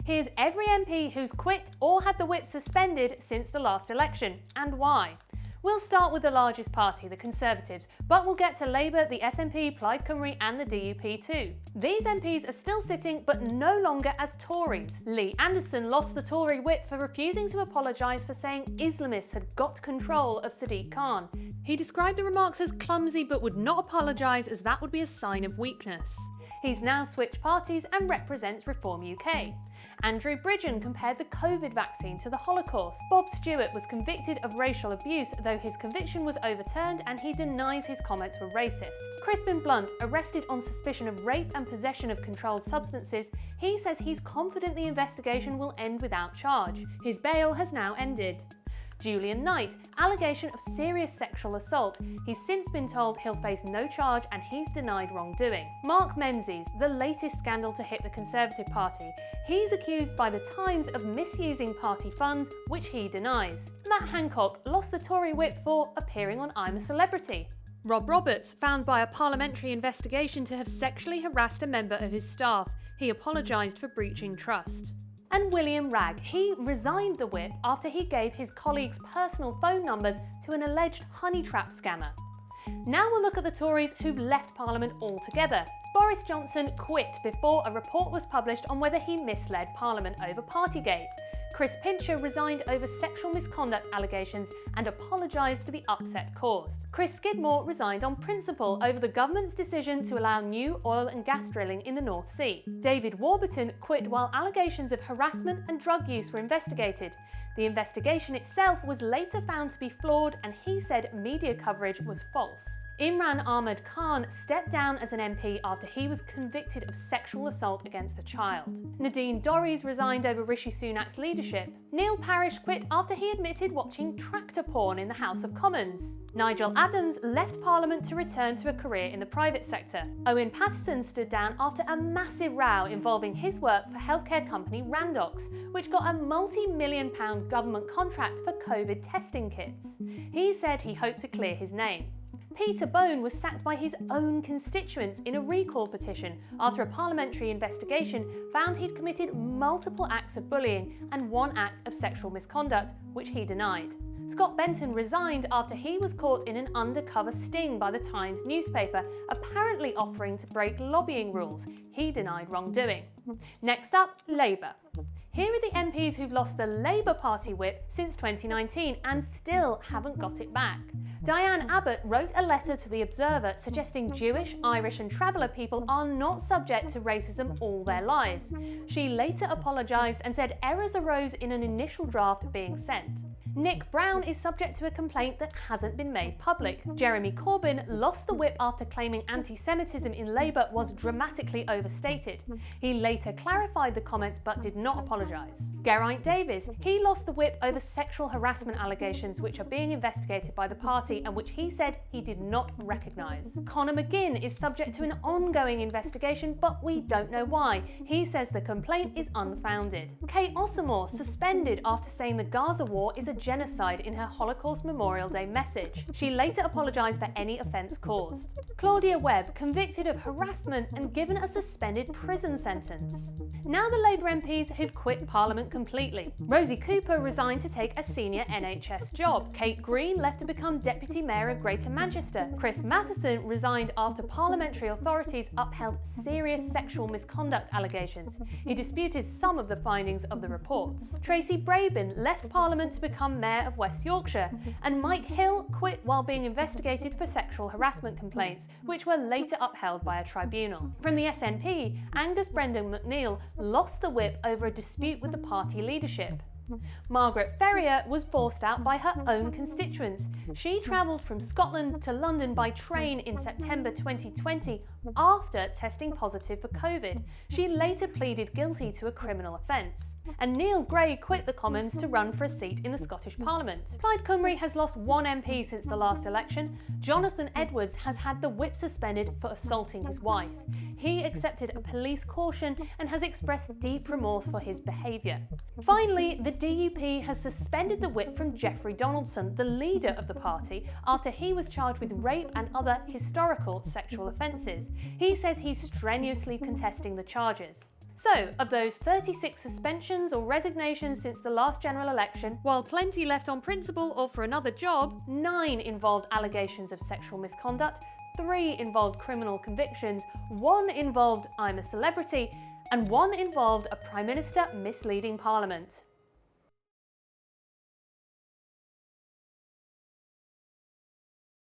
Here's every MP who's quit or had the whip suspended since the last election, and why. We'll start with the largest party, the Conservatives, but we'll get to Labour, the SNP, Plaid Cymru and the DUP too. These MPs are still sitting, but no longer as Tories. Lee Anderson lost the Tory whip for refusing to apologise for saying Islamists had got control of Sadiq Khan. He described the remarks as clumsy but would not apologise as that would be a sign of weakness. He's now switched parties and represents Reform UK. Andrew Bridgen compared the COVID vaccine to the Holocaust. Bob Stewart was convicted of racial abuse, though his conviction was overturned and he denies his comments were racist. Crispin Blunt, arrested on suspicion of rape and possession of controlled substances, he says he's confident the investigation will end without charge. His bail has now ended. Julian Knight, allegation of serious sexual assault. He's since been told he'll face no charge and he's denied wrongdoing. Mark Menzies, the latest scandal to hit the Conservative Party. He's accused by the Times of misusing party funds, which he denies. Matt Hancock lost the Tory whip for appearing on I'm a Celebrity. Rob Roberts, found by a parliamentary investigation to have sexually harassed a member of his staff. He apologised for breaching trust. And William Ragg, he resigned the whip after he gave his colleagues' personal phone numbers to an alleged honey trap scammer. Now we'll look at the Tories who've left Parliament altogether. Boris Johnson quit before a report was published on whether he misled Parliament over Partygate. Chris Pincher resigned over sexual misconduct allegations and apologised for the upset caused. Chris Skidmore resigned on principle over the government's decision to allow new oil and gas drilling in the North Sea. David Warburton quit while allegations of harassment and drug use were investigated. The investigation itself was later found to be flawed and he said media coverage was false. Imran Ahmad Khan stepped down as an MP after he was convicted of sexual assault against a child. Nadine Dorries resigned over Rishi Sunak's leadership. Neil Parish quit after he admitted watching tractor porn in the House of Commons. Nigel Adams left Parliament to return to a career in the private sector. Owen Paterson stood down after a massive row involving his work for healthcare company Randox, which got a multi-million-pound government contract for COVID testing kits. He said he hoped to clear his name. Peter Bone was sacked by his own constituents in a recall petition after a parliamentary investigation found he'd committed multiple acts of bullying and one act of sexual misconduct, which he denied. Scott Benton resigned after he was caught in an undercover sting by the Times newspaper, apparently offering to break lobbying rules. He denied wrongdoing. Next up, Labour. Here are the MPs who've lost the Labour Party whip since 2019 and still haven't got it back. Diane Abbott wrote a letter to The Observer suggesting Jewish, Irish and traveller people are not subject to racism all their lives. She later apologised and said errors arose in an initial draft being sent. Nick Brown is subject to a complaint that hasn't been made public. Jeremy Corbyn lost the whip after claiming anti-Semitism in Labour was dramatically overstated. He later clarified the comments but did not apologise. Geraint Davies, he lost the whip over sexual harassment allegations which are being investigated by the party and which he said he did not recognise. Conor McGinn is subject to an ongoing investigation but we don't know why. He says the complaint is unfounded. Kate Osamor suspended after saying the Gaza war is a genocide in her Holocaust Memorial Day message. She later apologised for any offence caused. Claudia Webb convicted of harassment and given a suspended prison sentence. Now the Labour MPs who've quit Parliament completely. Rosie Cooper resigned to take a senior NHS job. Kate Green left to become Deputy Mayor of Greater Manchester. Chris Matheson resigned after parliamentary authorities upheld serious sexual misconduct allegations. He disputed some of the findings of the reports. Tracy Brabin left Parliament to become Mayor of West Yorkshire, and Mike Hill quit while being investigated for sexual harassment complaints, which were later upheld by a tribunal. From the SNP, Angus Brendan McNeil lost the whip over a dispute with the party leadership. Margaret Ferrier was forced out by her own constituents. She travelled from Scotland to London by train in September 2020 after testing positive for COVID. She later pleaded guilty to a criminal offence. And Neil Gray quit the Commons to run for a seat in the Scottish Parliament. Plaid Cymru has lost one MP since the last election. Jonathan Edwards has had the whip suspended for assaulting his wife. He accepted a police caution and has expressed deep remorse for his behaviour. Finally, the DUP has suspended the whip from Jeffrey Donaldson, the leader of the party, after he was charged with rape and other historical sexual offences. He says he's strenuously contesting the charges. So, of those 36 suspensions or resignations since the last general election, while plenty left on principle or for another job, 9 involved allegations of sexual misconduct, 3 involved criminal convictions, 1 involved "I'm a celebrity", and 1 involved a Prime Minister misleading Parliament.